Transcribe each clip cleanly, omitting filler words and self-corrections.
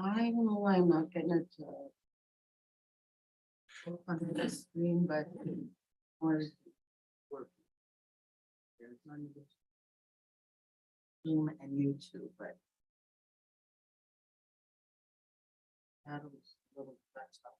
I don't know why I'm not getting it to show up on the screen, but or on Zoom and YouTube, but that was a little messed up.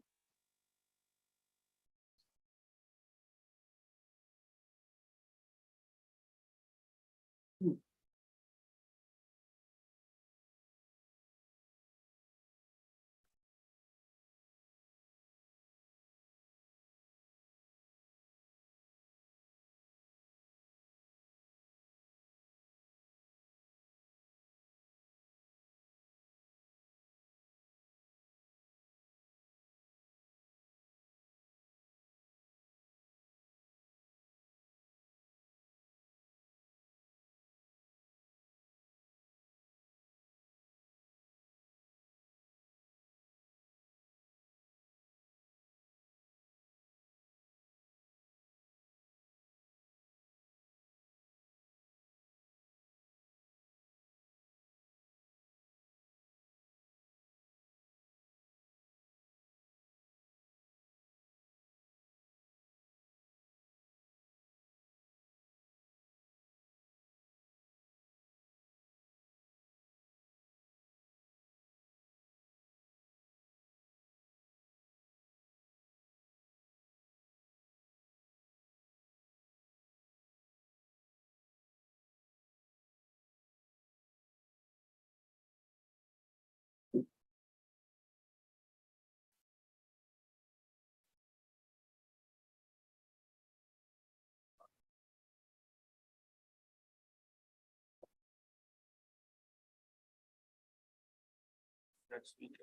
Next week.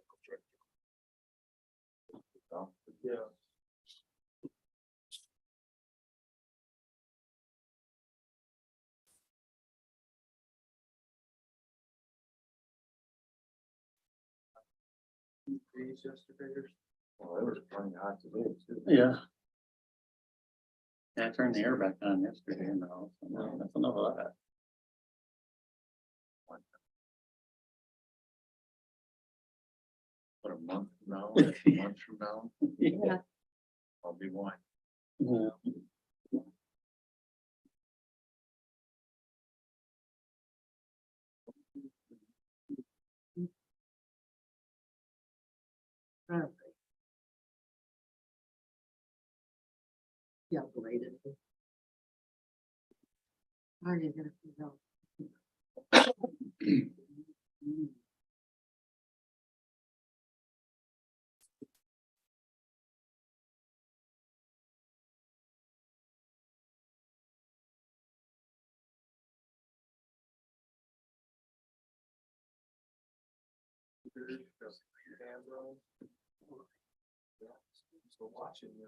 Yeah. Days yesterday. Well, it was plenty hot today too. Yeah. Yeah, I turned the air back on yesterday and all, so no, that's enough of that. What, a month from now, a month from now, Yeah. I'll be one. Yeah. Perfect. Yeah, belated. Are you gonna figure out? So watching you.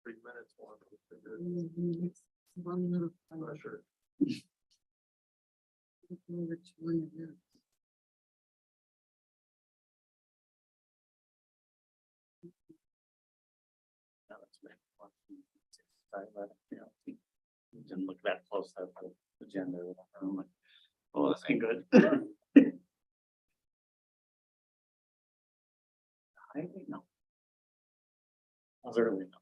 .3 minutes one. It's one little. I'm not sure. Which one it is. No, that's been fun. You know, didn't look that close at the agenda. I'm like, oh, this ain't good. I think no. I was early enough.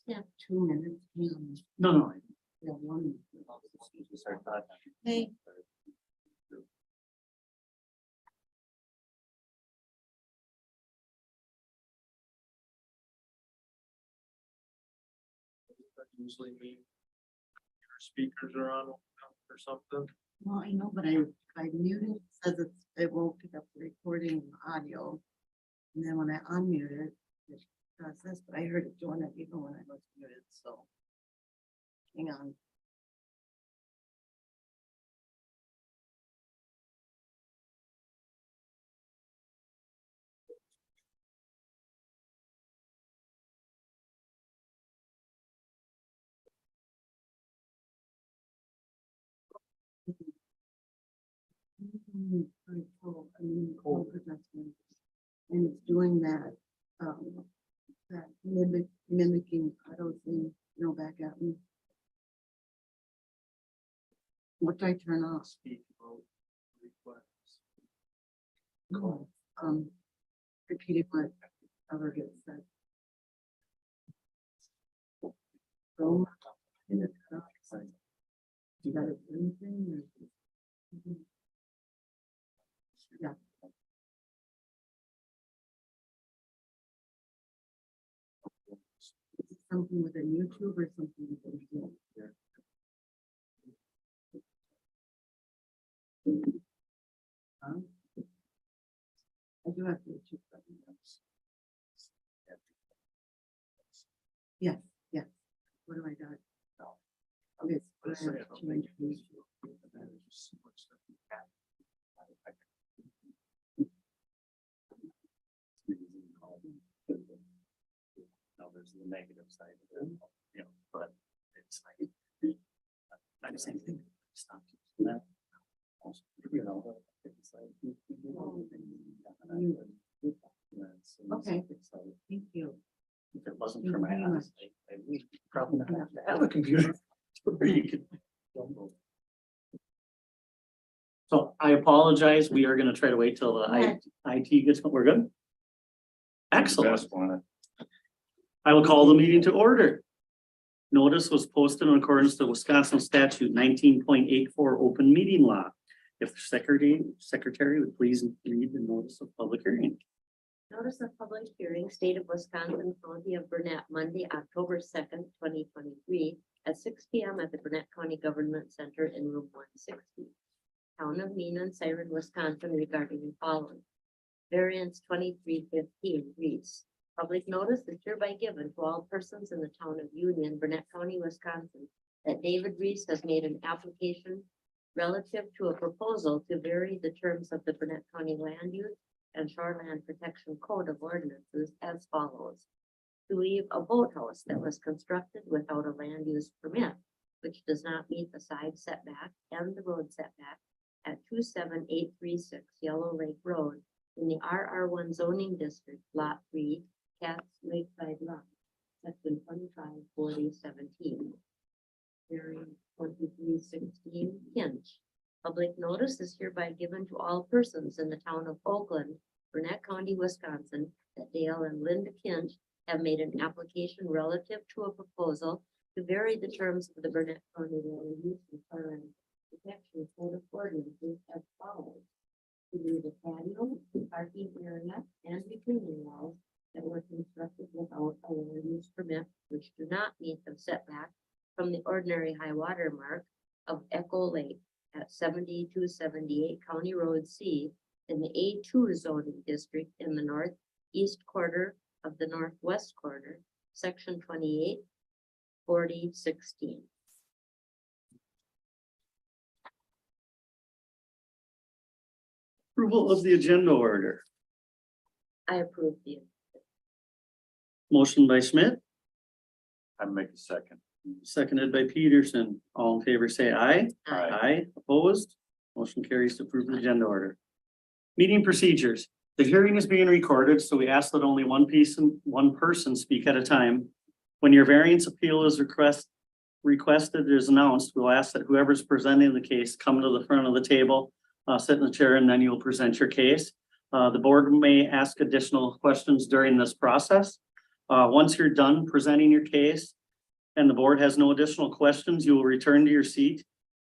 Yeah, 2 minutes. No, no, Yeah, one. Hey. Usually mean your speakers are on or something. Well, I know, but I muted, it says it won't pick up the recording audio. And then when I unmute it, it does this, but I heard it doing it even when I was muted, so. Hang on. Very cool. I mean, cool adjustment. And it's doing that, that mimicking auto thing, back at me. What do I turn off? Speak about requests. No, repeating whatever gets said. So. You got it, anything? Or- Yeah. Is it something within YouTube or something within here? Huh? I do have YouTube. Yes, yes. What do I got? Okay, so I have to change YouTube. No, there's the negative side of it, but it's like. I just think stop that. It's like. Okay. Thank you. If it wasn't for my eyes, we probably not have to have a computer. Where you could. So I apologize, we are gonna try to wait till the IT gets, we're good? Excellent. Best one. I will call the meeting to order. Notice was posted in accordance to Wisconsin statute 19.84 open meeting law. If the secretary would please read the notice of public hearing. Notice of public hearing, State of Wisconsin, County of Burnett, Monday, October 2nd, 2023, at 6 p.m. at the Burnett County Government Center in room 160. Town of Menan, Siren, Wisconsin, regarding the following. Variance 2315 reads, public notice is hereby given to all persons in the town of Union, Burnett County, Wisconsin, that David Reese has made an application relative to a proposal to vary the terms of the Burnett County Land Use and Shoreland Protection Code of Ordinances as follows. To leave a boathouse that was constructed without a land use permit, which does not meet the side setback and the road setback at 27836 Yellow Lake Road in the RR1 zoning district, lot 3, Cats Lakeside Lot, section 254017. Area 2316 Kinch. Public notice is hereby given to all persons in the town of Oakland, Burnett County, Wisconsin, that Dale and Linda Kinch have made an application relative to a proposal to vary the terms of the Burnett County Land Use and Shoreland Protection Code of Ordinances as follows. To leave a patio, parking area, and retaining walls that were constructed without a land use permit, which do not meet the setback from the ordinary high water mark of Echo Lake at 7278 County Road C in the A2 zoning district in the northeast quarter of the northwest quarter, section 284016. Approval of the agenda order. I approve the. Motion by Schmidt, I make a second. seconded by Peterson. All in favor, say aye. Aye. Aye, opposed. Motion carries to approve the agenda order. Meeting procedures. The hearing is being recorded, so we ask that only one person speak at a time. When your variance appeal is requested is announced, we'll ask that whoever's presenting the case come to the front of the table, sit in the chair, and then you'll present your case. The board may ask additional questions during this process. Once you're done presenting your case, and the board has no additional questions, you will return to your seat.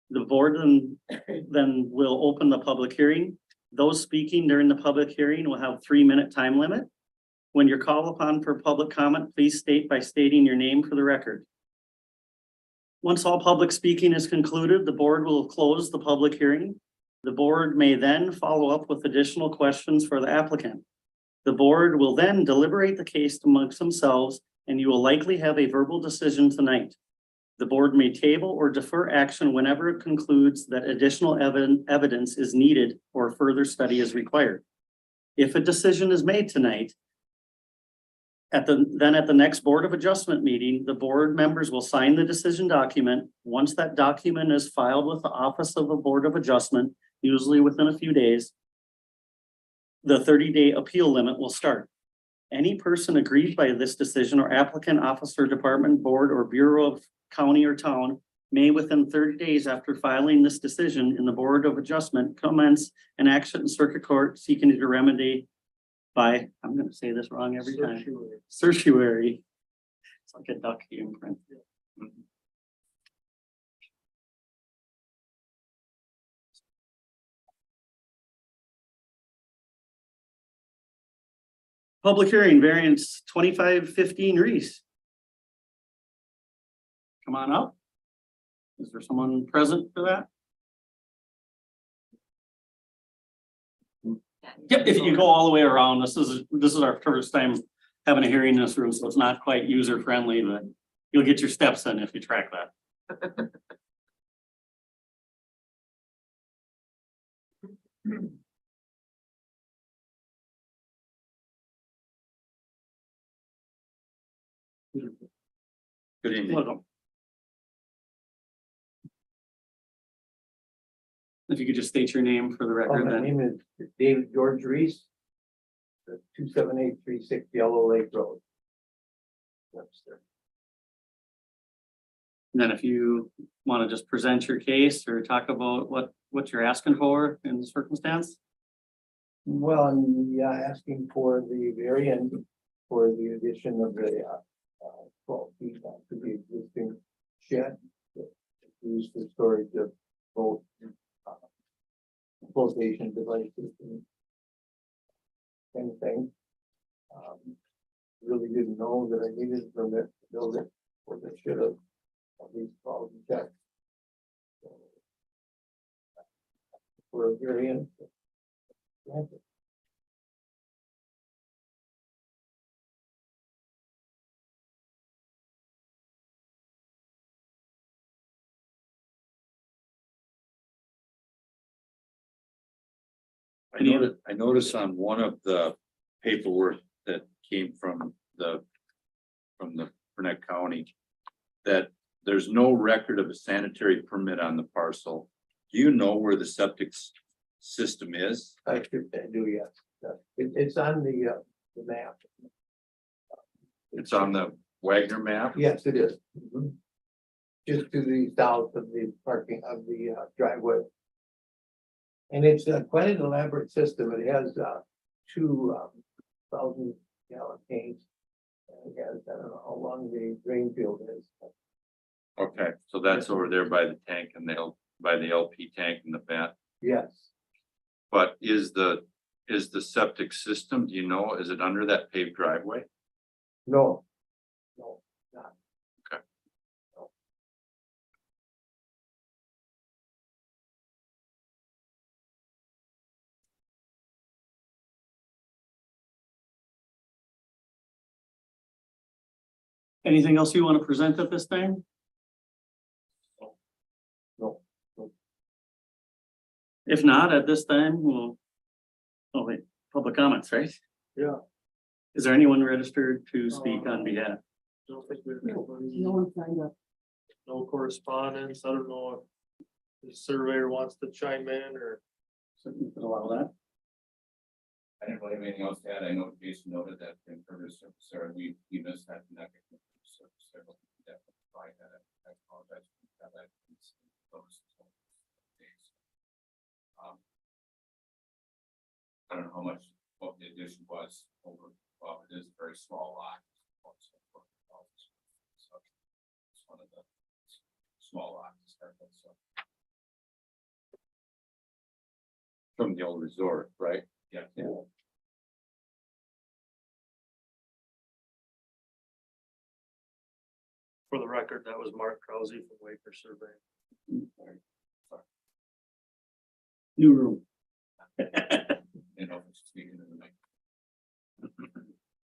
The board then will open the public hearing. Those speaking during the public hearing will have 3-minute time limit. When you're called upon for public comment, please state by stating your name for the record. Once all public speaking is concluded, the board will close the public hearing. The board may then follow up with additional questions for the applicant. The board will then deliberate the case amongst themselves, and you will likely have a verbal decision tonight. The board may table or defer action whenever it concludes that additional evidence is needed or further study is required. If a decision is made tonight, at the next Board of Adjustment meeting, the board members will sign the decision document. Once that document is filed with the Office of the Board of Adjustment, usually within a few days, the 30-day appeal limit will start. Any person aggrieved by this decision or applicant, officer, department, board, or bureau of county or town may within 30 days after filing this decision in the Board of Adjustment commence an action in circuit court seeking to remedy by, I'm gonna say this wrong every time, certiorari. It's like a duck imprint. Public hearing variance 2515 Reese. Come on up. Is there someone present for that? Yep, if you go all the way around, this is our first time having a hearing in this room, so it's not quite user friendly, but you'll get your steps in if you track that. Good evening. Welcome. If you could just state your name for the record, My then. name is David George Reese. 27836 Yellow Lake Road. Webster. And then if you want to just present your case or talk about what you're asking for in the circumstance. Well, I'm asking for the variant for the addition of the 12 feet to the existing shed. Used for storage of both flotation devices and things. Really didn't know that I needed a permit to build it, or they should have at least called and checked. So, for a variant. Granted. I noticed on one of the paperwork that came from the Burnett County that there's no record of a sanitary permit on the parcel. Do you know where the septic system is? I do, yes. It's on the map. It's on the Wagner map? Yes, it is. Mhm. Just to the south of the parking of the driveway. And it's quite an elaborate system. It has 2,000-gallon tanks. And it has, I don't know how long the drain field is. Okay, so that's over there by the tank and by the LP tank in the back. Yes, But is the septic system, do you know, is it under that paved driveway? no, not. Okay. No. Anything else you want to present at this time? No. If not, at this time, we'll, oh wait, public comments, right? Yeah. Is there anyone registered to speak on behalf? Don't think we have anybody, No one signed up. no correspondence. I don't know if the surveyor wants to chime in or. Certainly could allow that. I didn't really have anything else to add. I know Jason noted that in previous service, we missed that connected. Definitely provide that. I apologize. For that. I don't know how much, what the addition was over, well, it is a very small lot. So one of the small lots to start with, so. From the old resort, right? Yeah. For the record, that was Mark Krause from Waker Survey. New room. You know, speaking of the mic.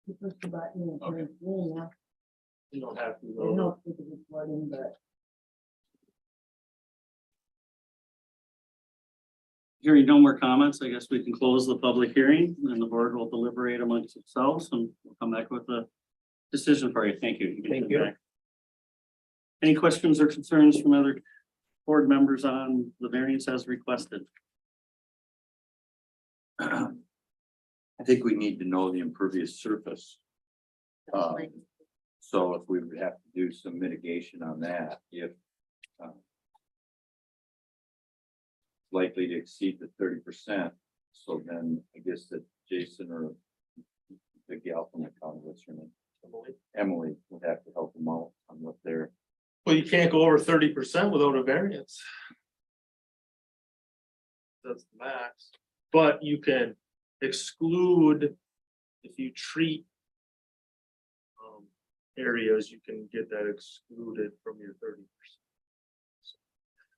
You push the button and Okay. turn it green, yeah. You don't have to. I though. know it's recording, but Hearing no more comments, I guess we can close the public hearing and the board will deliberate amongst themselves and we'll come back with a decision for you. Thank you. can Thank come you. back. Any questions or concerns from other board members on the variance as requested? I think we need to know the impervious surface. So if we would have to do some mitigation on that, if likely to exceed the 30%, so then I guess that Jason or the gal from the county, what's her name? Emily would have to help them out on what they're. Well, you can't go over 30% without a variance. That's the max, but you can exclude if you treat. Areas, you can get that excluded from your 30%.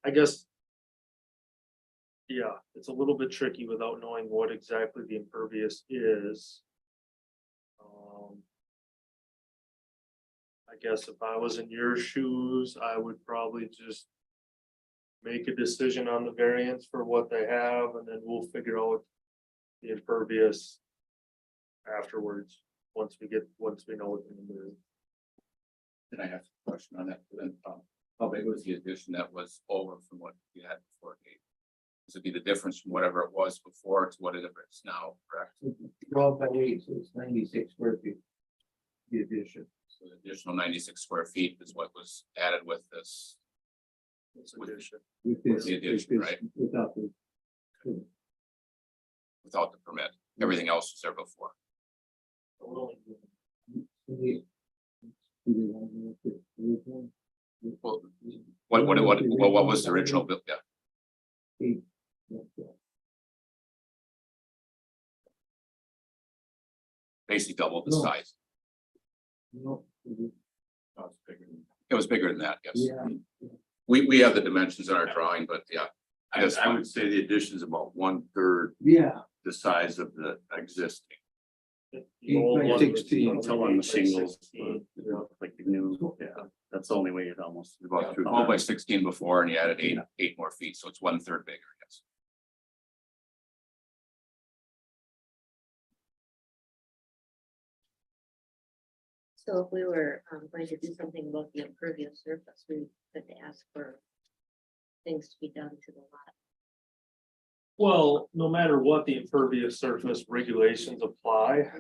I guess. Yeah, it's a little bit tricky without knowing what exactly the impervious is. I guess if I was in your shoes, I would probably just make a decision on the variance for what they have, and then we'll figure out the impervious afterwards, once we know what we're gonna do. Then I have a question on that, then, how big was the addition that was over from what you had before? Kate? Does it be the difference from whatever it was before to whatever it's now, correct? 12 by 8, so it's 96 square feet. The addition. So the additional 96 square feet is what was added with this, It's addition. With With the addition, right? Without the. without the permit. Everything else was there before. Well, what was the original bill? Yeah, basically double the No. size. No, It was bigger than that, yes. yeah, We have the dimensions in our drawing, but yeah. I would say the addition is about 1/3 yeah, the size of the existing. The old 8 by one was 16. Until on the 8 by shingles, 16, yeah. like the new, yeah, that's the only way you'd almost. About two. 12 by 16 before, and you added eight more feet, so it's 1/3 bigger, yes. So if we were going to do something about the impervious surface, we could ask for things to be done to the lot. Well, no matter what, the impervious surface regulations apply.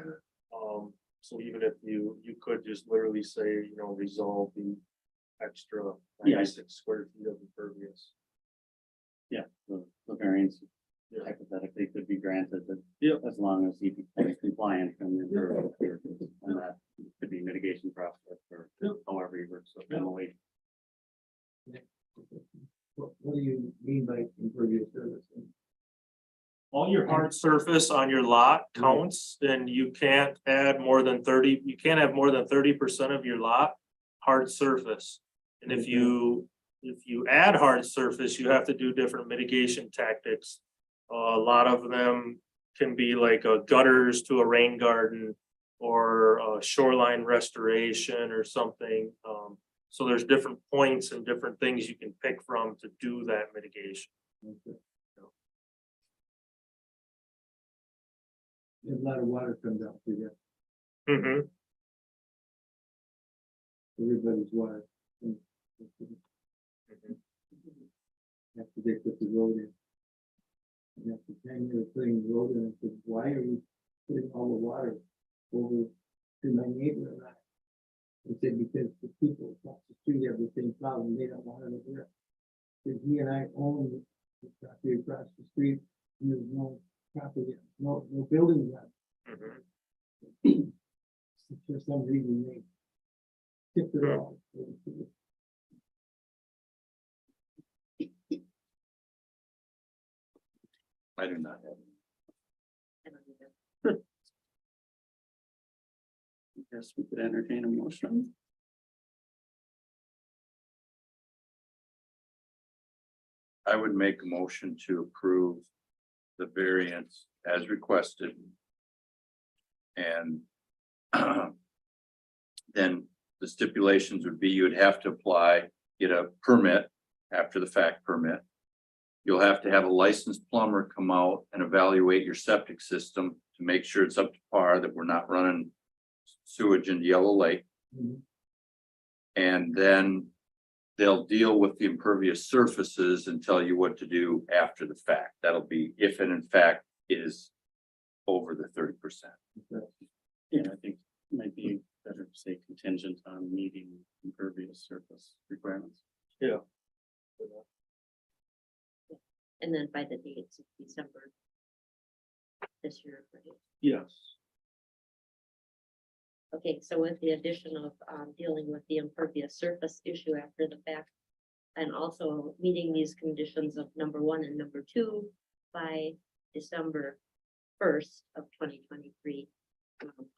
So even if you could just literally say, resolve the extra Yeah. 96 square feet of impervious. Yeah, the variance Yeah. hypothetically could be granted, but Yep. as long as he is compliant and and that could be mitigation process or Yep. however you work, so Yep. Emily. what do you mean by impervious surface? All your hard surface on your lot counts, and you can't add more than 30, you can't have more than 30% of your lot hard surface. And if you add hard surface, you have to do different mitigation tactics. A lot of them can be like gutters to a rain garden or shoreline restoration or something. So there's different points and different things you can pick from to do that mitigation. There's a lot of water comes out through there, Mhm. everybody's water. After they put the road in. And after 10 years putting the road in, I said, why are you putting all the water over to my neighbor and I? He said, because the people across the street have the same problem, they don't want it over there. Because he and I own the property across the street, and there's no property, no buildings on Mhm. it. For some reason, they tipped it off. I do not have. I don't either. Guess we could entertain a motion. I would make a motion to approve the variance as requested. And then the stipulations would be you would have to apply, get a permit, after the fact permit. You'll have to have a licensed plumber come out and evaluate your septic system to make sure it's up to par, that we're not running sewage into Yellow Lake. And then they'll deal with the impervious surfaces and tell you what to do after the fact. That'll be if and in fact is over the 30%. Yeah, I think it might be better to say contingent on meeting impervious surface requirements. Yeah. And then by the dates of December. This year, right? Yes. Okay, so with the addition of dealing with the impervious surface issue after the fact. And also meeting these conditions of number 1 and number 2 by December 1st of 2023.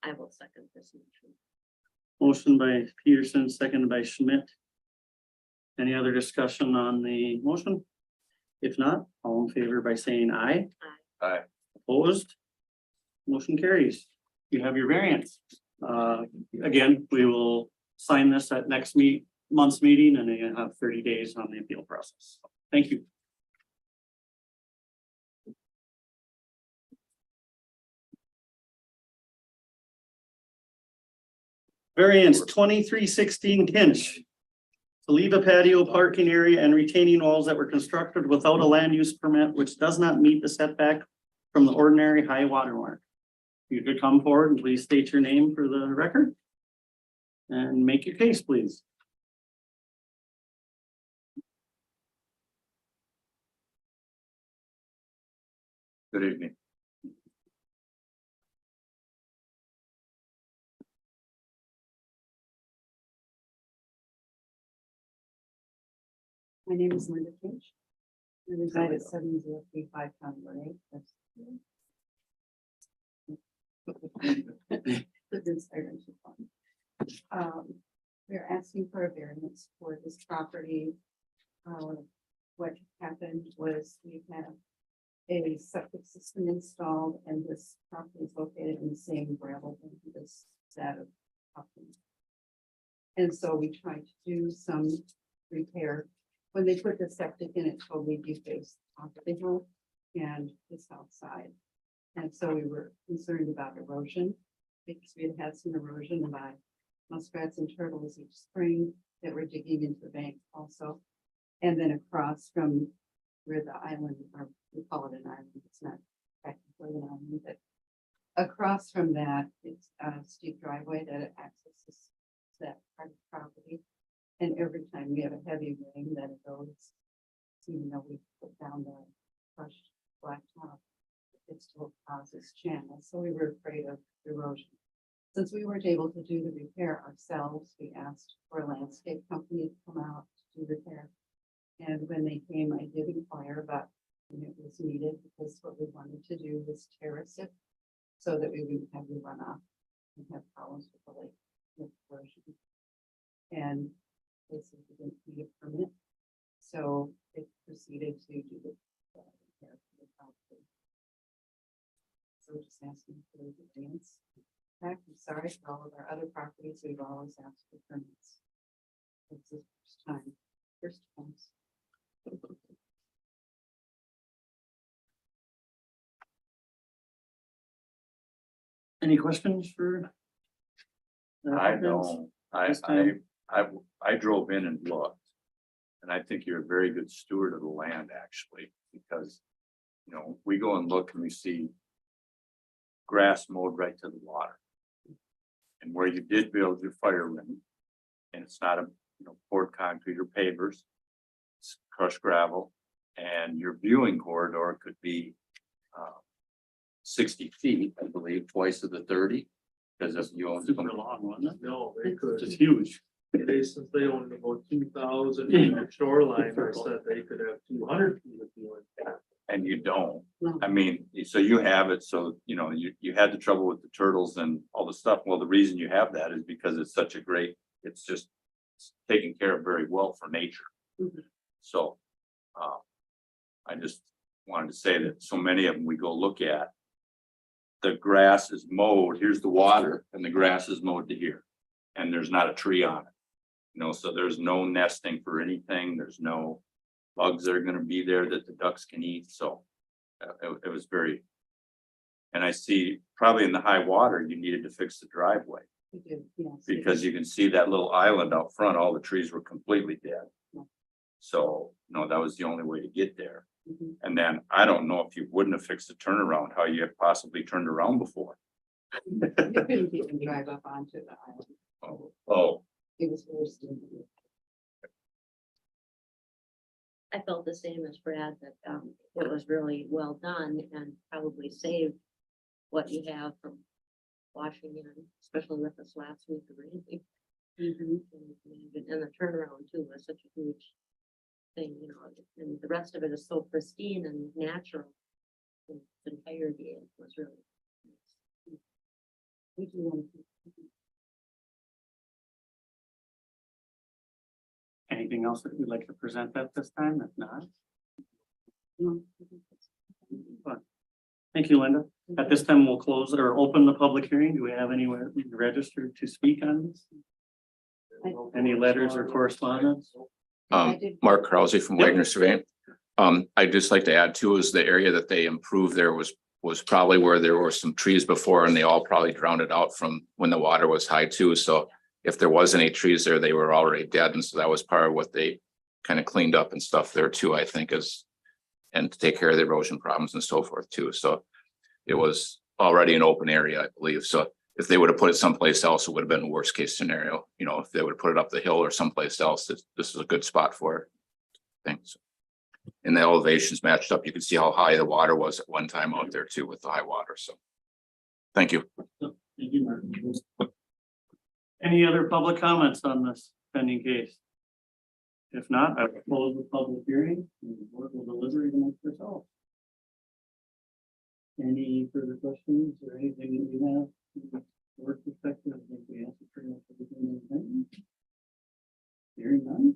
I will second this motion. Motion by Peterson, seconded by Schmidt. Any other discussion on the motion? If not, all in favor by saying aye. Aye. Opposed? Motion carries. You have your variance. Again, we will sign this at next month's meeting, and then you have 30 days on the appeal process. Thank you. Variance 2316 Kinch. To leave a patio parking area and retaining walls that were constructed without a land use permit, which does not meet the setback from the ordinary high water mark. You could come forward and please state your name for the record. And make your case, please. Good evening. My name is Linda Kinch. I reside at 7035 County Way. We're asking for a variance for this property. What happened was we have a septic system installed, and this property is located in the same gravel bank as that of property. And so we tried to do some repair. When they put the septic in, it totally defaced the property hole and the south side. And so we were concerned about erosion, because we had had some erosion by muskrats and turtles each spring that were digging into the bank also. And then across from where the island, or we call it an island, it's not technically an island, but across from that, it's a steep driveway that accesses that part of the property. And every time we have a heavy rain, that it goes, even though we put down the crushed blacktop, it still causes channels. So we were afraid of erosion. Since we weren't able to do the repair ourselves, we asked for a landscape company to come out to do repair. And when they came, I did inquire about when it was needed, because what we wanted to do was terrace it so that we wouldn't have the runoff and have problems with the lake with erosion. And they said we didn't need a permit, so they proceeded to do the repair for the property. So we're just asking for the variance. In fact, I'm sorry for all of our other properties, we've always asked for permits. It's the first time. Any questions for? the I applicants? don't, This time. I drove in and looked. And I think you're a very good steward of the land, actually, because, you know, we go and look and we see grass mowed right to the water. And where you did build your fire ring, and it's not poured concrete or pavers, it's crushed gravel, and your viewing corridor could be 60 feet, I believe, twice of the 30. Because if you own Super long, wasn't it? No, they could. Just huge. Since they own about 2,000 in the shoreline, I said they could have 200 feet of viewing. and you don't. No. I mean, so you have it, so, you know, you had the trouble with the turtles and all the stuff. Well, the reason you have that is because it's such a great, it's just taken care of very well for nature. Mhm. So, I just wanted to say that so many of them we go look at. The grass is mowed, here's the water, and the grass is mowed to here, and there's not a tree on it. You know, so there's no nesting for anything, there's no bugs that are gonna be there that the ducks can eat, so. It was very. And I see probably in the high water, you needed to fix the driveway, We do, yes. because you can see that little island out front, all the trees were completely dead. Yeah. So, no, that was the only way to get there. Mhm. And then I don't know if you wouldn't have fixed the turnaround, how you have possibly turned around before. You couldn't even drive up onto the island. Oh, It was worse than. I felt the same as Brad, that it was really well done and probably saved what you have from washing in, especially with this last week of rain. And the turnaround too was such a huge thing, you know, and the rest of it is so pristine and natural. And the entire day was really nice. We do want to- Anything else that you'd like to present at this time? If not, no. thank you, Linda. At this time, we'll close or open the public hearing. Do we have anyone registered to speak on this? Any letters or correspondence? Mark Krause from Yep. Wagner Surveying. I'd just like to add too, is the area that they improved there was probably where there were some trees before, and they all probably drowned it out from when the water was high too, so. If there was any trees there, they were already dead, and so that was part of what they kind of cleaned up and stuff there too, I think is. And to take care of the erosion problems and so forth too, so. It was already an open area, I believe, so if they would have put it someplace else, it would have been a worst case scenario, you know, if they would have put it up the hill or someplace else, this is a good spot for it. Thanks. And the elevations matched up, you can see how high the water was at one time out there too with the high water, so. Thank you. Thank you, Mark. Any other public comments on this pending case? If not, I will close the public hearing and the board will deliberate amongst yourselves. Any further questions or anything that you have? From a Work perspective, I think we answered pretty much everything. in the thing. Hearing none.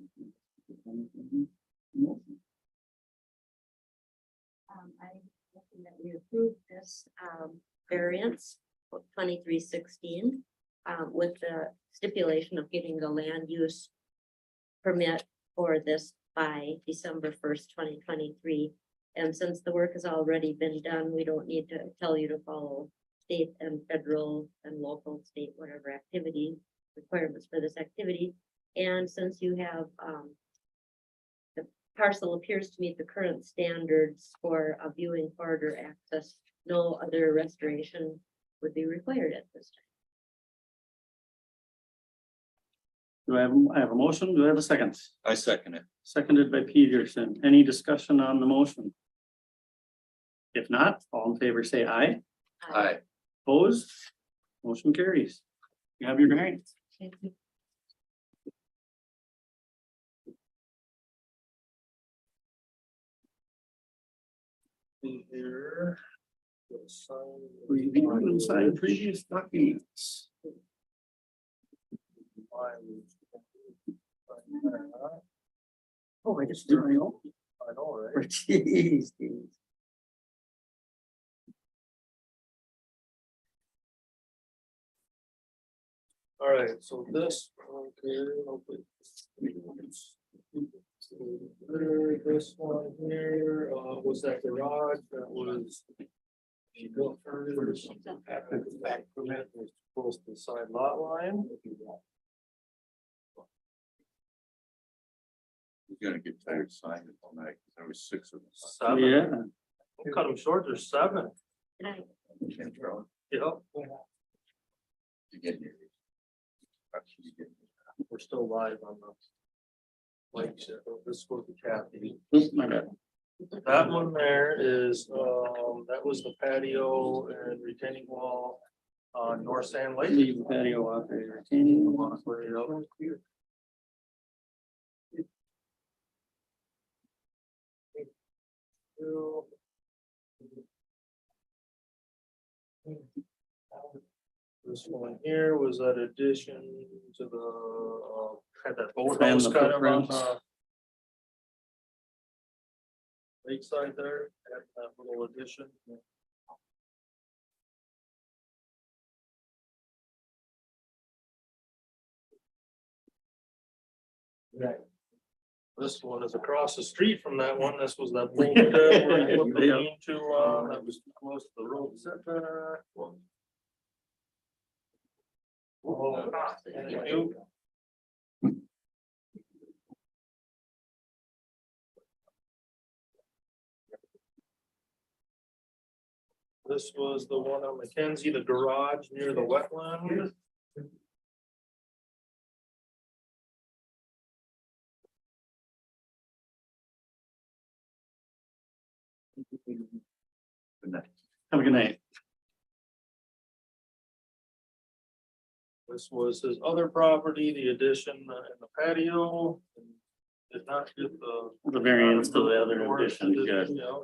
I recommend that we approve this variance 2316 with the stipulation of getting the land use permit for this by December 1st, 2023. And since the work has already been done, we don't need to tell you to follow state and federal and local, state, whatever activity requirements for this activity. And since you have the parcel appears to meet the current standards for a viewing corridor access, no other restoration would be required at this time. Do I have a motion? Do I have a second? I second it. Seconded by Peterson. Any discussion on the motion? If not, all in favor, say aye. Aye. Opposed? Motion carries. You have your variance. Thank you. Here. Review and sign previous documents. Oh, I just did my own. I know, right? Jeez, geez. All right, so this, okay, hopefully. This one here, was that garage that was. She built first, after the back permit was close to the side lot line. You're gonna get tired signing it all night, 'cause there was 6 of them. Seven. Yeah, Don't cut them short, there's 7. Right. Yep. You get here. Actually, you get here. We're still live on the. Like, this was the Kathy. oops, my bad. That one there is, that was the patio and retaining wall on North Sand Lake. Leave the patio out there. Retaining wall. This one here was that addition to the, had that Expand boathouse the kind of on footprints. the lakeside there, had that little addition. This one is across the street from that one. This was that building where you put the Yeah. lean-to on, that was too close to the road setback. Oh, thank you. This was the one on Mackenzie, the garage near the wetland. Have a good night. This was his other property, the addition and the patio. And did not get The variance to the other addition, good. Yeah.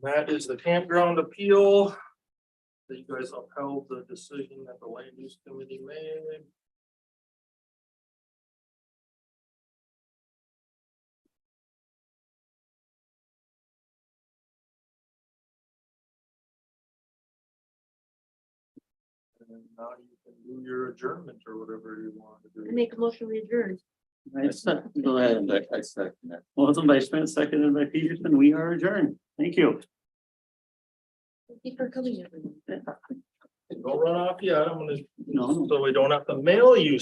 That is the campground appeal. That you guys upheld the decision that the land use committee made. And now you can do your adjournment or whatever you want to I do. make a motion we adjourn. Go ahead. I second that. Motion by Schmidt, seconded by Peterson. We are adjourned. Thank you. Thank you for coming, everyone. Don't run off yet. I'm gonna, No. so we don't have to mail you